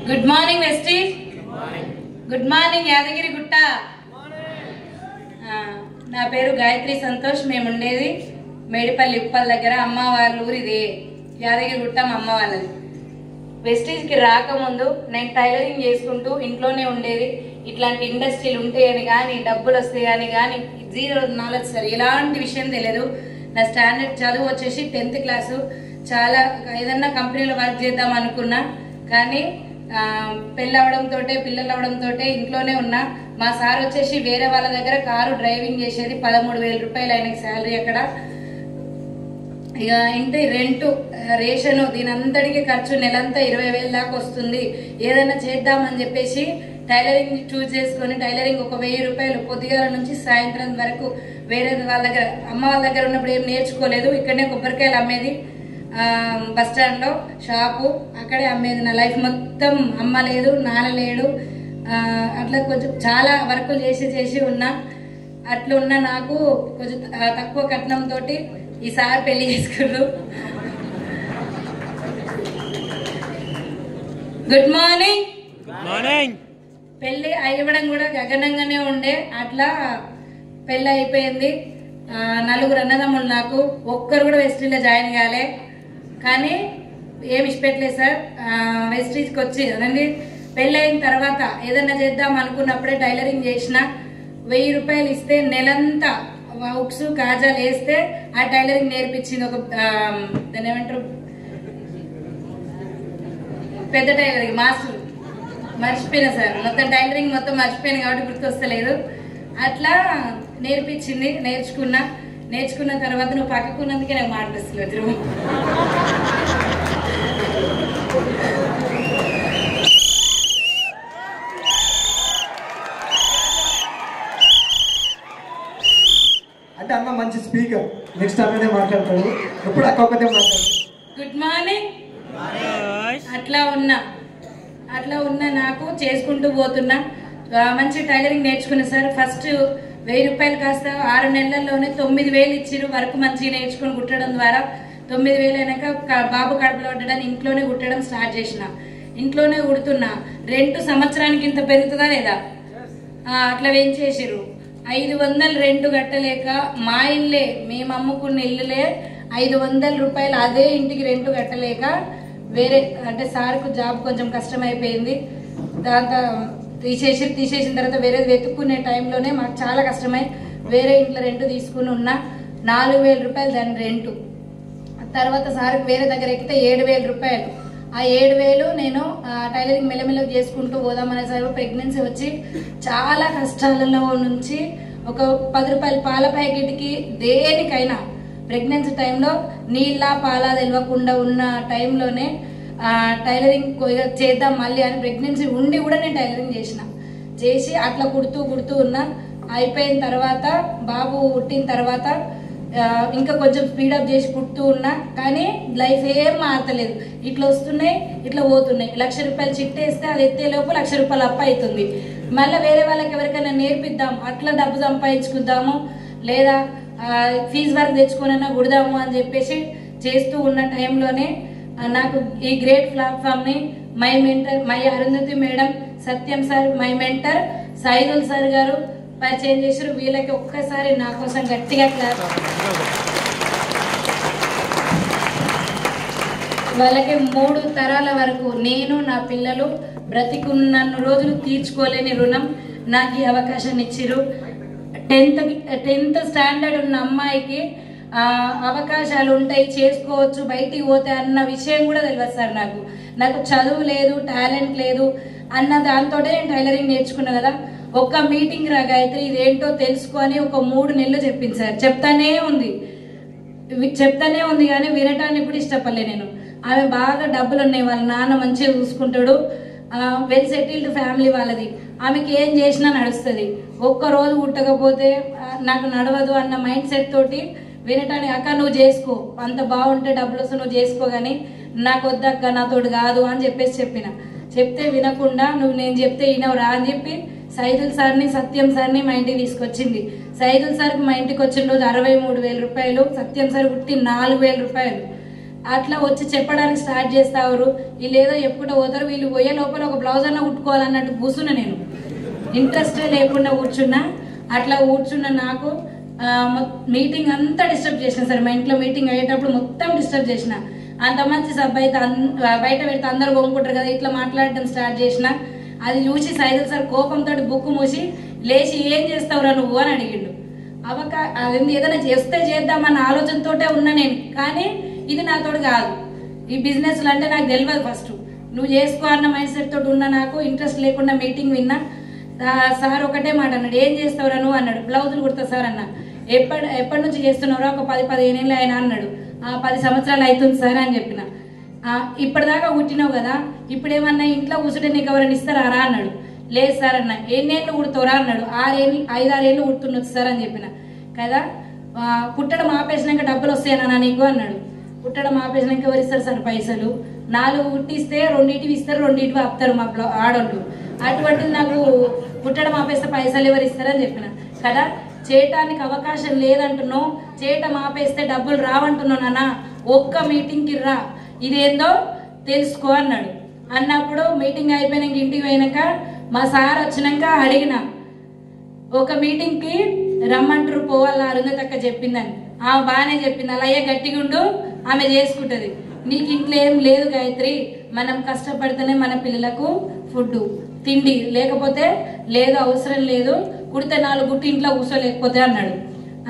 Good morning Vestige. Good morning Yadagiri Gutta. నా పేరు గాయత్రి సంతోష్. మేము ఉండేది మేడిపల్లి ఉప్పల్ దగ్గర. అమ్మ వాళ్ళ ఊరు ఇది యాదగిరి గుట్ట, మా అమ్మ వాళ్ళది. వెస్టీజ్కి రాకముందు నేను టైలరింగ్ చేసుకుంటూ ఇంట్లోనే ఉండేది. ఇట్లాంటి ఇండస్ట్రీలు ఉంటాయని కానీ, డబ్బులు వస్తాయని కానీ జీరో నాలెడ్జ్ సార్, ఎలాంటి విషయం తెలియదు. నా స్టాండర్డ్ చదువు వచ్చేసి 10th క్లాసు. చాలా ఏదన్నా కంపెనీలో వర్క్ చేద్దాం అనుకున్నా, కానీ పెళ్ళి అవడంతో, పిల్లలు అవడంతో ఇంట్లోనే ఉన్నా. మా సార్ వచ్చేసి వేరే వాళ్ళ దగ్గర కారు డ్రైవింగ్ చేసేది. 13,000 రూపాయలు ఆయనకి శాలరీ అక్కడ. ఇక ఇంటి రెంటు, రేషను, దీని అంతటికి ఖర్చు నెలంతా 20,000 దాకా వస్తుంది. ఏదైనా చేద్దామని చెప్పేసి టైలరింగ్ చూస్ చేసుకుని టైలరింగ్ ఒక 1,000 రూపాయలు పొద్దుగాల నుంచి సాయంత్రం వరకు వేరే వాళ్ళ దగ్గర, అమ్మ వాళ్ళ దగ్గర ఉన్నప్పుడు ఏం నేర్చుకోలేదు. ఇక్కడనే కొబ్బరికాయలు అమ్మేది, బస్ స్టాండ్ లో షాపు, అక్కడే అమ్మేది. నా లైఫ్ మొత్తం అమ్మ లేదు, నాన్న లేడు. అట్లా కొంచెం చాలా వర్కులు చేసి ఉన్నా. అట్లా ఉన్న నాకు కొంచెం తక్కువ కట్నంతో ఈసారి పెళ్లి చేసుకున్నారు. Good morning. పెళ్లి అయ్యడం కూడా గగనంగానే ఉండే. అట్లా పెళ్లి అయిపోయింది. 4 అన్నదమ్ములు నాకు. ఒక్కరు కూడా వెస్టీజ్లో జాయిన్ కాలే. కానీ ఏమి ఇష్టపెట్టలేదు సార్. వెస్టీజ్కి వచ్చి అదండి పెళ్ళి అయిన తర్వాత ఏదన్నా చేద్దాం అనుకున్నప్పుడే టైలరింగ్ చేసిన. 1,000 రూపాయలు ఇస్తే నెలంతా ఉక్స్ కాజాలు వేస్తే ఆ టైలరింగ్ నేర్పించింది. ఒక దాన్ని ఏమంటారు, పెద్ద టైలరింగ్ మాస్టర్. మర్చిపోయినా సార్, మొత్తం టైలరింగ్ మొత్తం మర్చిపోయినా కాబట్టి గుర్తొస్తలేదు. అట్లా నేర్పించింది. నేర్చుకున్న తర్వాత నువ్వు పక్కకున్నందుకే నాకు మాట్లాడుతులేదు. అంటే అన్న మంచి స్పీకర్. నెక్స్ట్ అన్ననే మాట్లాడతాడు, ఎప్పుడు అక్క ఒక్కతే మాట్లాడతాడు. Good morning. అట్లా ఉన్న నాకు చేసుకుంటూ పోతున్నా. మంచి టైలరింగ్ నేర్చుకున్నా సార్. ఫస్ట్ 1,000 రూపాయలు కాస్త 6 నెలల్లోనే 9,000 ఇచ్చిరు. వర్క్ మంచిగా నేర్చుకుని కుట్టడం ద్వారా 9,000 అయినాక బాబు కడుపులో ఉండడానికి ఇంట్లోనే కుట్టడం స్టార్ట్ చేసిన. ఇంట్లోనే కుడుతున్నా. రెంట్ సంవత్సరానికి ఇంత పెరుగుతుందా లేదా? అట్లా వేయించేసిర్రు. 500 రెంట్ కట్టలేక మా ఇల్లే, మేము అమ్ముకున్న ఇల్లులే 500 రూపాయలు అదే ఇంటికి రెంట్ కట్టలేక వేరే, అంటే సార్కు జాబ్ కొంచెం కష్టమైపోయింది. దాంతో తీసేసిన తర్వాత వేరేది వెతుక్కునే టైంలోనే మాకు చాలా కష్టమై వేరే ఇంట్లో రెంట్ తీసుకుని ఉన్నా. 4,000 రూపాయలు దాని రెంటు. తర్వాత సార్కి వేరే దగ్గర ఎక్కితే 7,000 రూపాయలు. ఆ 7,000 నేను టైలరింగ్ మెల్లమెల్లగా చేసుకుంటూ పోదామనే సార్ ప్రెగ్నెన్సీ వచ్చి చాలా కష్టాలలో నుంచి ఒక 10 రూపాయల పాల ప్యాకెట్కి దేనికైనా ప్రెగ్నెన్సీ టైంలో నీళ్ళ పాల తెలియకుండా ఉన్న టైంలోనే టైలరింగ్ చేద్దాం మళ్ళీ అని ప్రెగ్నెన్సీ ఉండి కూడా నేను టైలరింగ్ చేసి అట్లా కుడుతూ ఉన్నా. అయిపోయిన తర్వాత బాబు పుట్టిన తర్వాత ఇంకా కొంచెం స్పీడప్ చేసి కుడుతూ ఉన్నా. కానీ లైఫ్ ఏం మారతలేదు. ఇట్లా వస్తున్నాయి, ఇట్లా పోతున్నాయి. 1,00,000 రూపాయలు చిట్టేస్తే అది ఎత్తే లోపు 1,00,000 రూపాయలు అప్పు అవుతుంది. మళ్ళీ వేరే వాళ్ళకి ఎవరికైనా నేర్పిద్దాం, అట్లా డబ్బు సంపాదించుకుందాము, లేదా ఫీజు వర్క్ తెచ్చుకునైనా కుడదాము అని చెప్పేసి చేస్తూ ఉన్న టైంలోనే నాకు ఈ గ్రేట్ ప్లాట్ఫామ్ ని my mentor, my Arundhati madam, Satyam sir, my mentor Saidul sir గారు పరిచయం చేశారు. వీళ్ళకి ఒక్కసారి నా కోసం గట్టిగా క్లాస్. వాళ్ళకి 3 తరాల వరకు నేను, నా పిల్లలు బ్రతికున్న రోజులు తీర్చుకోలేని రుణం నాకు ఈ అవకాశాన్ని ఇచ్చిరు. 10th స్టాండర్డ్ ఉన్న అమ్మాయికి అవకాశాలు ఉంటాయి, చేసుకోవచ్చు, బయటికి పోతే అన్న విషయం కూడా తెలియదు సార్. నాకు చదువు లేదు, టాలెంట్ లేదు అన్న దాంతో నేను టైలరింగ్ నేర్చుకున్నా కదా. ఒక్క మీటింగ్ రా గాయత్రి, ఇదేంటో తెలుసుకొని ఒక 3 నెలలు చెప్పింది సార్. చెప్తానే ఉంది కానీ వినటానికి కూడా ఇష్టపడలే నేను. ఆమె బాగా డబ్బులు ఉన్నాయి, వాళ్ళ నాన్న మంచిగా చూసుకుంటాడు, వెల్ సెటిల్డ్ ఫ్యామిలీ వాళ్ళది. ఆమెకి ఏం చేసినా నడుస్తుంది. ఒక్కరోజు కుట్టకపోతే నాకు నడవదు అన్న మైండ్ సెట్ తోటి వినటానికి, అక్క నువ్వు చేసుకో, అంత బాగుంటే డబ్బులు వస్తే నువ్వు చేసుకో, కానీ నాకు వద్దక్క, నాతోటి కాదు అని చెప్తే వినకుండా నువ్వు నేను చెప్తే వినవురా అని చెప్పి సైదుల్ సార్ని, సత్యం సార్ని మా ఇంటికి తీసుకొచ్చింది. సైదుల్ సార్కి మా ఇంటికి వచ్చిన రోజు 63,000 రూపాయలు, సత్యం సార్ కుట్టి 4,000 రూపాయలు. అట్లా వచ్చి చెప్పడానికి స్టార్ట్ చేస్తారు. వీళ్ళు ఏదో చెప్పుకుంటూ పోతారు. వీళ్ళు పోయే లోపల ఒక బ్లౌజ్ అన్న కుట్టుకోవాలన్నట్టు కూర్చున్నా. నేను ఇంట్రెస్టే లేకుండా కూర్చున్నా. అట్లా కూర్చున్న నాకు మీటింగ్ అంతా డిస్టర్బ్ చేసిన సార్. మా ఇంట్లో మీటింగ్ అయ్యేటప్పుడు మొత్తం డిస్టర్బ్ చేసిన. అంత మంచి సభ అయితే బయట పెడితే అందరూ కొనుక్కుంటారు కదా, ఇట్లా మాట్లాడటం స్టార్ట్ చేసిన. అది చూసి సైదుల్ సార్ కోపంతో బుక్ మూసి లేచి ఏం చేస్తావురా నువ్వు అని అడిగిండు. అది ఏదైనా చేస్తే చేద్దామన్న ఆలోచనతోటే ఉన్నా నేను. కానీ ఇది నాతోటి కాదు. ఈ బిజినెస్లు అంటే నాకు తెలియదు. ఫస్ట్ నువ్వు చేసుకో అన్న మైండ్ సెట్ తోటి ఉన్నా. నాకు ఇంట్రెస్ట్ లేకుండా మీటింగ్ విన్నా. సార్ ఒకటే మాట అన్నాడు, ఏం చేస్తావురా నువ్వు అన్నాడు. బ్లౌజులు కుడతా సార్ అన్న. ఎప్పటి నుంచి చేస్తున్నావురా? ఒక 10-15 ఏళ్ళు ఆయన అన్నాడు. 10 సంవత్సరాలు అవుతుంది సార్ అని చెప్పిన. ఇప్పటిదాకా కుట్టినావు కదా, ఇప్పుడేమన్నా ఇంట్లో కూర్చుంటే నీకు ఎవరైనా ఇస్తారా రా అన్నాడు. లేదు సార్ అన్న. ఎన్నేళ్ళు కుడతావురా అన్నాడు. 5-6 ఏళ్ళు కుడుతుండొచ్చు సార్ అని చెప్పిన కదా. కుట్టడం ఆపేసినాక డబ్బులు వస్తాయన్నా నీకు అన్నాడు. కుట్టడం ఆపేసినాక ఎవరు ఇస్తారు సార్ పైసలు? 4 కుట్టిస్తే 2 ఇస్తారు, 2 ఆపుతారు మా ఆడోళ్ళు. అటువంటిది నాకు కుట్టడం ఆపేస్తే పైసలు ఎవరు ఇస్తారని చెప్పిన కదా. చేయటానికి అవకాశం లేదంటున్నావు, చేయటం ఆపేస్తే డబ్బులు రావంటున్నావు నాన్న. ఒక్క మీటింగ్కి రా, ఇదేందో తెలుసుకో అన్నాడు. అన్నప్పుడు మీటింగ్ అయిపోయినాక ఇంటికి పోయినాక మా సార్ వచ్చినాక అడిగిన, ఒక మీటింగ్కి రమ్మంటారు పోవాలా అరుంధతక్క చెప్పిందని. ఆమె బాగానే చెప్పింది. అలాగే గట్టిగుండు, ఆమె చేసుకుంటది. నీకు ఇంట్లో ఏం లేదు గాయత్రి, మనం కష్టపడితేనే మన పిల్లలకు ఫుడ్ తిండి, లేకపోతే లేదు, అవసరం లేదు. కుడితే 4 గుట్టి ఇంట్లో కూర్చోలేకపోతే అన్నాడు.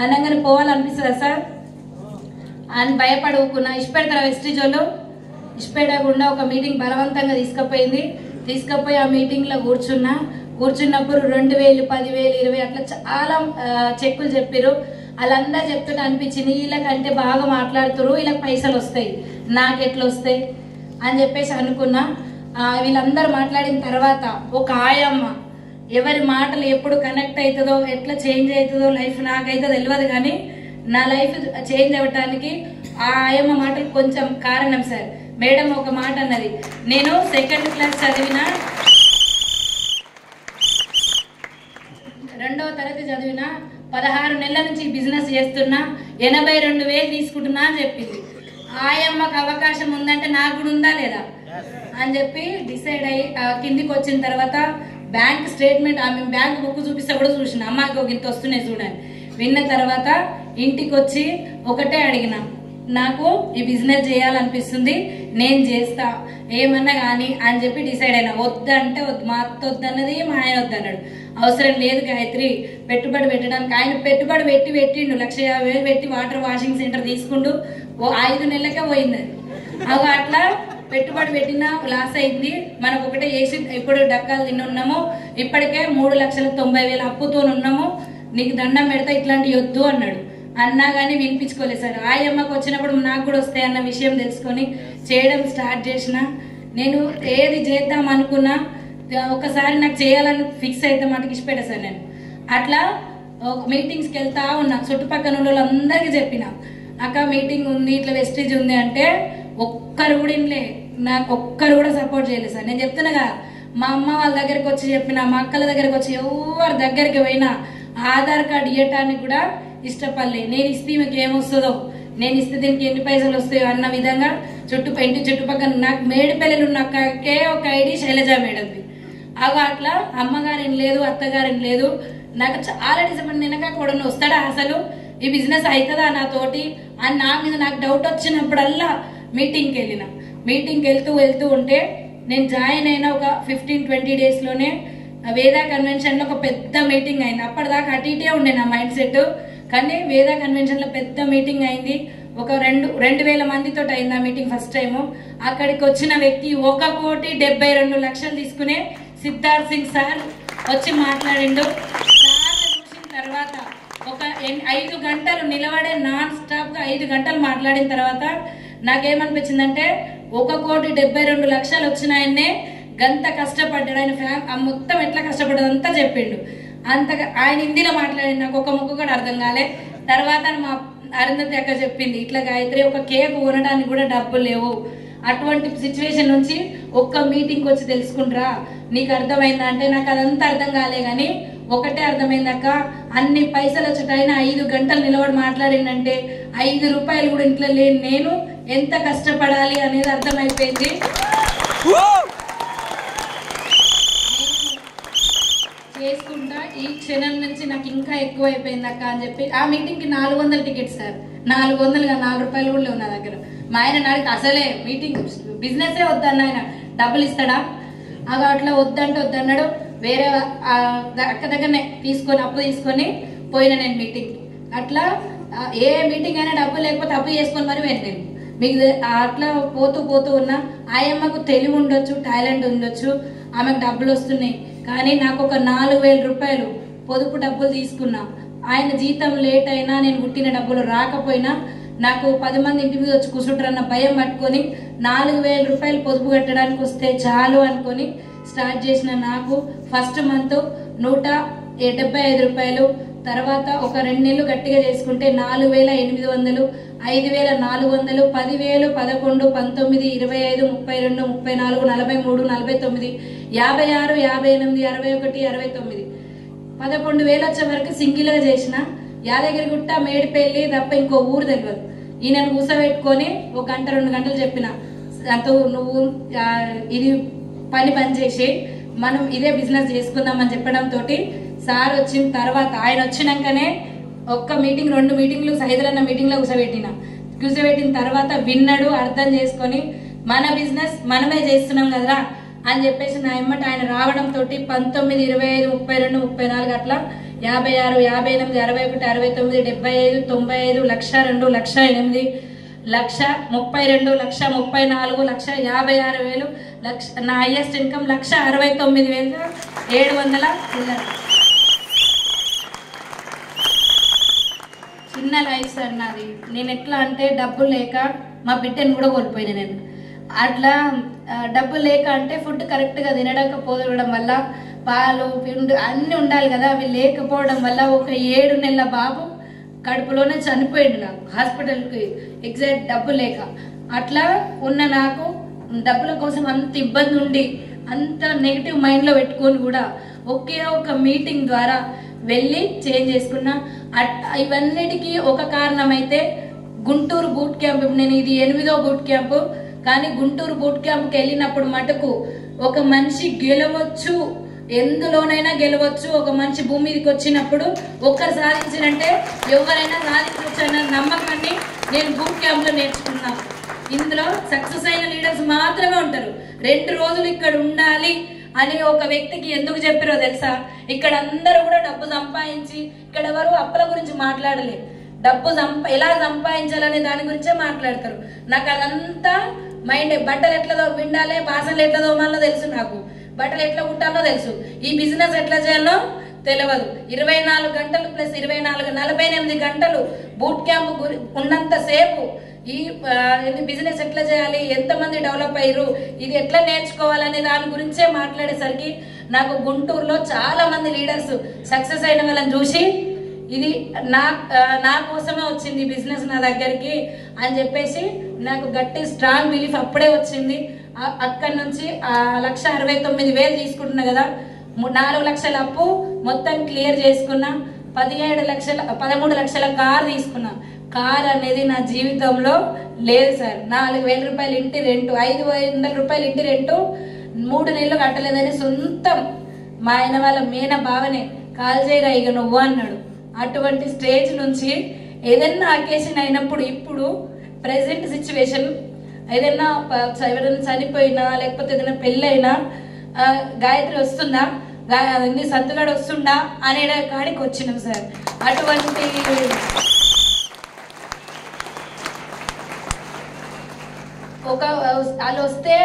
అనగానే పోవాలనిపిస్తుందా సార్ అని భయపడుకున్నా. ఇష్టపెడతారా వెస్టీజ్ వాళ్ళు? ఇష్టపెట్టకుండా ఒక మీటింగ్ బలవంతంగా తీసుకుపోయి ఆ మీటింగ్లో కూర్చున్నప్పుడు 2000, 10,000, 20 అట్లా చాలా చెక్కులు చెప్పారు. వాళ్ళందరూ చెప్తుంటే అనిపించింది, వీళ్ళకంటే బాగా మాట్లాడుతురు, వీళ్ళకి పైసలు వస్తాయి, నాకెట్లా వస్తాయి అని చెప్పేసి అనుకున్నా. వీళ్ళందరూ మాట్లాడిన తర్వాత ఒక ఆయమ్మ, ఎవరి మాటలు ఎప్పుడు కనెక్ట్ అవుతుందో, ఎట్లా చేంజ్ అవుతుందో లైఫ్ నాకైతే తెలియదు. కానీ నా లైఫ్ చేంజ్ అవ్వటానికి ఆ ఆయమ్మ మాటలు కొంచెం కారణం సార్. మేడం ఒక మాట అన్నది, నేను 2nd క్లాస్ చదివిన, 2వ తరగతి చదివిన, 16 నెలల నుంచి బిజినెస్ చేస్తున్నా, 82,000 తీసుకుంటున్నా అని చెప్పింది. ఆయమ్మకు అవకాశం ఉందంటే నాకు కూడా ఉందా లేదా అని చెప్పి డిసైడ్ అయ్యి కిందికి వచ్చిన తర్వాత బ్యాంక్ స్టేట్మెంట్, ఆమె బ్యాంక్ బుక్ చూపిస్తే కూడా చూసిన, అమ్మకి ఒక ఇంత వస్తున్నాయి చూడండి. విన్న తర్వాత ఇంటికి వచ్చి ఒకటే అడిగిన, నాకు ఈ బిజినెస్ చేయాలనిపిస్తుంది, నేను చేస్తా ఏమన్నా కానీ అని చెప్పి డిసైడ్ అయినా. వద్దంటే వద్దు, మా అత్త వద్దన్నది, మా ఆయన వద్దన్నాడు. అవసరం లేదు గాయత్రి, పెట్టుబడి పెట్టడానికి. ఆయన పెట్టుబడి పెట్టిండు 1,50,000 పెట్టి వాటర్ వాషింగ్ సెంటర్ తీసుకుంటూ 5 నెలలకే పోయింది. అవి అట్లా పెట్టుబడి పెట్టినా లాస్ అయింది. మనకు ఒకటే చేసి ఇప్పుడు డక్కాలు తిన్నున్నాము. ఇప్పటికే 3,90,000 అప్పుతో ఉన్నాము. నీకు దండం పెడతా, ఇట్లాంటివి వద్దు అన్నాడు. అన్నా కానీ వినిపించుకోలేదు సార్. ఆయమ్మకు వచ్చినప్పుడు నాకు కూడా వస్తాయి అన్న విషయం తెలుసుకొని చేయడం స్టార్ట్ చేసిన. నేను ఏది చేద్దాం అనుకున్నా ఒకసారి నాకు చేయాలని ఫిక్స్ అయితే మటుకు ఇష్టపెట్టా సార్. నేను అట్లా మీటింగ్స్కి వెళ్తా ఉన్నా. చుట్టుపక్కల వాళ్ళందరికీ చెప్పిన, అక్క మీటింగ్ ఉంది, ఇట్లా వెస్టేజ్ ఉంది అంటే ఒక్కరు కూడా ఇన్లే, నాకు ఒక్కరు కూడా సపోర్ట్ చేయలేదు సార్. నేను చెప్తున్నాగా, మా అమ్మ వాళ్ళ దగ్గరికి వచ్చి చెప్పిన, మా అక్కల దగ్గరికి వచ్చి ఎవరి దగ్గరికి పోయినా ఆధార్ కార్డు ఇవ్వటానికి కూడా ఇష్టపడలే. నేను ఇస్తే మీకు ఏమొస్తుందో, నేను ఇస్తే దీనికి ఎన్ని పైసలు వస్తాయో అన్న విధంగా ఇంటి చుట్టుపక్కల నాకు మేడిపల్లెలు ఉన్న ఒకే ఒక ఐడి శైలజ మేడంది. అవి అట్లా అమ్మగారిని లేదు, అత్తగారిని లేదు. నాకు చాలా డిసప్పాయింట్. వెనక కూడా వస్తాడా అసలు, ఈ బిజినెస్ అవుతుందా నాతోటి అని నా మీద నాకు డౌట్ వచ్చినప్పుడల్లా మీటింగ్కి వెళ్ళిన. మీటింగ్కి వెళ్తూ ఉంటే నేను జాయిన్ అయిన ఒక 15-20 డేస్లోనే వేదా కన్వెన్షన్లో ఒక పెద్ద మీటింగ్ అయింది. అప్పటిదాకా అటు ఇటే ఉండే నా మైండ్ సెట్. కానీ వేదా కన్వెన్షన్లో పెద్ద మీటింగ్ అయింది. ఒక 2,000 మందితో అయింది ఆ మీటింగ్ ఫస్ట్ టైము. అక్కడికి వచ్చిన వ్యక్తి 1,72,00,000 తీసుకునే సిద్ధార్థ్ సింగ్ సార్ వచ్చి మాట్లాడిండు. సార్ చూసిన తర్వాత ఒక 5 గంటలు నిలబడే నాన్ స్టాప్గా 5 గంటలు మాట్లాడిన తర్వాత నాకేమనిపించిందంటే 1,72,00,000 వచ్చినాయన్నే గంత కష్టపడ్డాడు ఆయన. మొత్తం ఎట్లా కష్టపడ్డదంతా చెప్పిండు. అంతగా ఆయన హిందీలో మాట్లాడి నాకు ఒక ముక్క కూడా అర్థం కాలే. తర్వాత మా అరుంధతి అక్క చెప్పింది, ఇట్లా గాయత్రి ఒక కేక్ కొనడానికి కూడా డబ్బులు లేవు, అటువంటి సిచ్యువేషన్ నుంచి ఒక్క మీటింగ్కి వచ్చి తెలుసుకుంటారా నీకు అర్థమైందా అంటే నాకు అదంతా అర్థం కాలే. కానీ ఒకటే అర్థమైందక్క, అన్ని పైసలు వచ్చేటైన 5 గంటలు నిలబడి మాట్లాడిందంటే 5 రూపాయలు కూడా ఇంట్లో లేని నేను ఎంత కష్టపడాలి అనేది అర్థమైపోయింది. చేసుకుంటా ఈ క్షణం నుంచి నాకు ఇంకా ఎక్కువ అయిపోయింది అక్క అని చెప్పి ఆ మీటింగ్కి 400 టికెట్స్ సార్. 400 4 రూపాయలు కూడా లేవు నా దగ్గర. మా ఆయన నాడికి అసలే మీటింగ్ బిజినెసే వద్దన్న, ఆయన డబ్బులు ఇస్తాడా? అవి అట్లా వద్దంటే వద్దన్నాడు. వేరే అక్క దగ్గరనే అప్పు తీసుకొని పోయినా నేను మీటింగ్కి. అట్లా ఏ మీటింగ్ అయినా డబ్బు లేకపోతే అప్పు చేసుకొని మరి వెళ్ళాను. మీకు అట్లా పోతూ ఉన్నా ఆయమ్మకు తెలివి ఉండొచ్చు, టాలెంట్ ఉండొచ్చు, ఆమెకు డబ్బులు వస్తున్నాయి. కానీ నాకు ఒక 4000 రూపాయలు పొదుపు డబ్బులు తీసుకున్నా. ఆయన జీతం లేట్ అయినా, నేను పుట్టిన డబ్బులు రాకపోయినా నాకు 10 మంది ఇంటి మీద వచ్చి కూర్చుంటారన్న భయం పట్టుకొని 4000 రూపాయలు పొదుపు కట్టడానికి వస్తే చాలు అనుకొని స్టార్ట్ చేసిన నాకు ఫస్ట్ మంత్ 175 రూపాయలు, తర్వాత ఒక 2 నెలలు గట్టిగా చేసుకుంటే 4800, 5400, 10,000, 11, 19, 25, 32, 34, 43, 49, 56, 58, 61, 69, 11,000 వచ్చే వరకు సింగిల్గా చేసిన. యాదగిరిగుట్ట, మేడిపల్లి తప్ప ఇంకో ఊరు తెలియదు. ఈయనను కూసబెట్టుకొని 1 గంట 2 గంటలు చెప్పిన, నువ్వు ఇది పని చేసి మనం ఇదే బిజినెస్ చేసుకుందామని చెప్పడంతో సార్ వచ్చిన తర్వాత, ఆయన వచ్చినాకనే ఒక్క మీటింగ్ 2 మీటింగ్లు సైదులన్న మీటింగ్లో కూర్చోబెట్టిన తర్వాత విన్నాడు, అర్థం చేసుకొని మన బిజినెస్ మనమే చేస్తున్నాం కదరా అని చెప్పేసి నా ఎమ్మట ఆయన రావడంతో 19, 25, 32, 34 అట్లా 56, 58, 61, 69, 75, 95, 1,02, 1,08, 1,32, 1,34, 1,56,000, నా హైయెస్ట్ ఇన్కమ్ 1,69,700. చిన్న లైఫ్ సార్ నాది. నేను ఎట్లా అంటే డబ్బులు లేక మా బిడ్డను కూడా కోల్పోయినా నేను. అట్లా డబ్బులు లేక అంటే ఫుడ్ కరెక్ట్గా తినకపోవడం వల్ల, పాలు పిండి అన్నీ ఉండాలి కదా, అవి లేకపోవడం వల్ల ఒక 7 నెలల బాబు కడుపులోనే చనిపోయింది నాకు, హాస్పిటల్కి ఎగ్జాక్ట్ డబ్బు లేక. అట్లా ఉన్న నాకు డబ్బుల కోసం అంత ఇబ్బంది ఉండి అంత నెగిటివ్ మైండ్లో పెట్టుకొని కూడా ఒకే ఒక మీటింగ్ ద్వారా వెళ్ళి చేంజ్ చేసుకున్నా. ఇవన్నిటికీ ఒక కారణం అయితే గుంటూరు బూట్ క్యాంప్. నేను ఇది 8వ బూట్ క్యాంపు. కానీ గుంటూరు బూట్ క్యాంప్కి వెళ్ళినప్పుడు మటుకు ఒక మనిషి గెలవచ్చు, ఎందులోనైనా గెలవచ్చు. ఒక మనిషి భూమి మీదకి వచ్చినప్పుడు ఒక్కరు సాధించినంటే ఎవరైనా సాధించవచ్చు అన్న నమ్మకాన్ని నేను బూట్ క్యాంప్లో నేర్చుకున్నాను. ఇందులో సక్సెస్ అయిన లీడర్స్ మాత్రమే ఉంటారు. 2 రోజులు ఇక్కడ ఉండాలి అని ఒక వ్యక్తికి ఎందుకు చెప్పారో తెలుసా? ఇక్కడ అందరూ కూడా డబ్బు సంపాదించి, ఇక్కడ ఎవరు అప్పుల గురించి మాట్లాడలే, డబ్బు ఎలా సంపాదించాలనే దాని గురించే మాట్లాడతారు. నాకు అదంతా మైండ్. బట్టలు ఎట్లా విండాలి, బాసనలు ఎట్లా తోమాలో తెలుసు, నాకు బట్టలు ఎట్లా కుట్టాలో తెలుసు, ఈ బిజినెస్ ఎట్లా చేయాలో తెలియదు. 24 గంటలు ప్లస్ 24, 48 గంటలు బూట్ క్యాంప్ ఉన్నంత సేపు ఈ బిజినెస్ ఎట్లా చేయాలి, ఎంతమంది డెవలప్ అయ్యారు, ఇది ఎట్లా నేర్చుకోవాలనే దాని గురించే మాట్లాడేసరికి నాకు గుంటూరులో చాలా మంది లీడర్స్ సక్సెస్ అయిన వాళ్ళని చూసి ఇది నా కోసమే వచ్చింది బిజినెస్ నా దగ్గరికి అని చెప్పేసి నాకు గట్టి స్ట్రాంగ్ బిలీఫ్ అప్పుడే వచ్చింది. అక్కడి నుంచి 1,69,000 తీసుకుంటున్నా కదా, 4 లక్షల అప్పు మొత్తం క్లియర్ చేసుకున్నా. 13 లక్షల కార్ తీసుకున్నా. కార్ అనేది నా జీవితంలో లేదు సార్. 4,000 రూపాయలు ఇంటి రెంటు, 500 రూపాయలు ఇంటి రెంటు 3 నెలలు కట్టలేదని సొంతం మా ఆయన వాళ్ళ మేన బావనే కాల్ చేయరా ఇక నువ్వు అన్నాడు. అటువంటి స్టేజ్ నుంచి ఏదైనా అకేషన్ అయినప్పుడు, ఇప్పుడు ప్రెసెంట్ సిచ్యువేషన్ ఏదైనా ఎవరైనా చనిపోయినా లేకపోతే ఏదైనా పెళ్ళైనా గాయత్రి వస్తుందా, సత్తుగాడు వస్తుందా అనే కాడికి వచ్చినాం సార్. అటువంటి వాళ్ళు వస్తే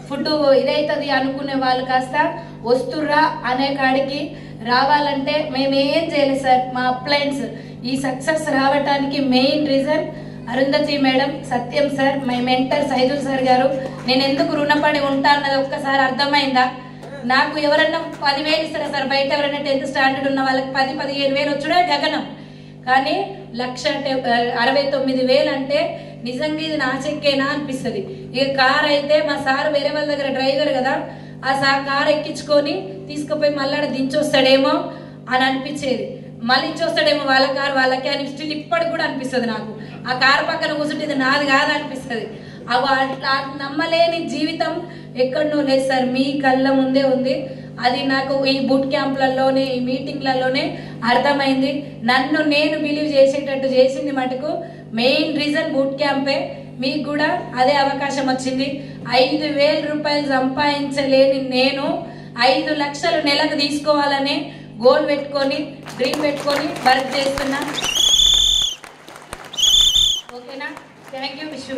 ఫుడ్ ఇదైతుంది అనుకునే వాళ్ళు కాస్త వస్తుర్రా అనే కాడికి రావాలంటే మేమేం చేయలేదు సార్. మా అప్లయన్స్ ఈ సక్సెస్ రావడానికి main reason Arundhati madam, Satyam sir, my mentor Saidul sir గారు. నేను ఎందుకు రుణపడి ఉంటా అన్నది ఒక్కసారి అర్థమైందా? నాకు ఎవరన్నా 10,000 ఇస్తారా సార్? బయట ఎవరైనా 10th స్టాండర్డ్ ఉన్న వాళ్ళకి 10,000-15,000 వచ్చుడే గగనం. కానీ 1,69,000 అంటే నిజంగా ఇది నా చెక్కేనా అనిపిస్తుంది. ఇక కార్ అయితే మా సార్ వేరే వాళ్ళ దగ్గర డ్రైవర్ కదా, ఆ కారు ఎక్కించుకొని తీసుకుపోయి మళ్ళీ దించొస్తాడేమో అని అనిపించేది. మళ్ళీ ఇచ్చొస్తాడేమో వాళ్ళ కారు వాళ్ళకి అని స్టిల్ ఇప్పటికి కూడా అనిపిస్తుంది నాకు. ఆ కారు పక్కన కూర్చుంటే ఇది నాది కాదు అనిపిస్తుంది. అట్లా నమ్మలేని జీవితం ఎక్కడనో లేదు సార్, మీ కళ్ళ ముందే ఉంది. అది నాకు ఈ బూట్ క్యాంప్లలోనే ఈ మీటింగ్లలోనే అర్థమైంది. నన్ను నేను బిలీవ్ చేసేటట్టు చేసింది మటుకు మెయిన్ రీజన్ బూట్ క్యాంపే. మీకు కూడా అదే అవకాశం వచ్చింది. 5,000 రూపాయలు సంపాదించలేని నేను 5 లక్షలు నెలకు తీసుకోవాలనే గోల్ పెట్టుకొని డ్రీమ్ పెట్టుకొని వర్క్ చేస్తున్నా. ఓకేనా? Thank you. Wish you.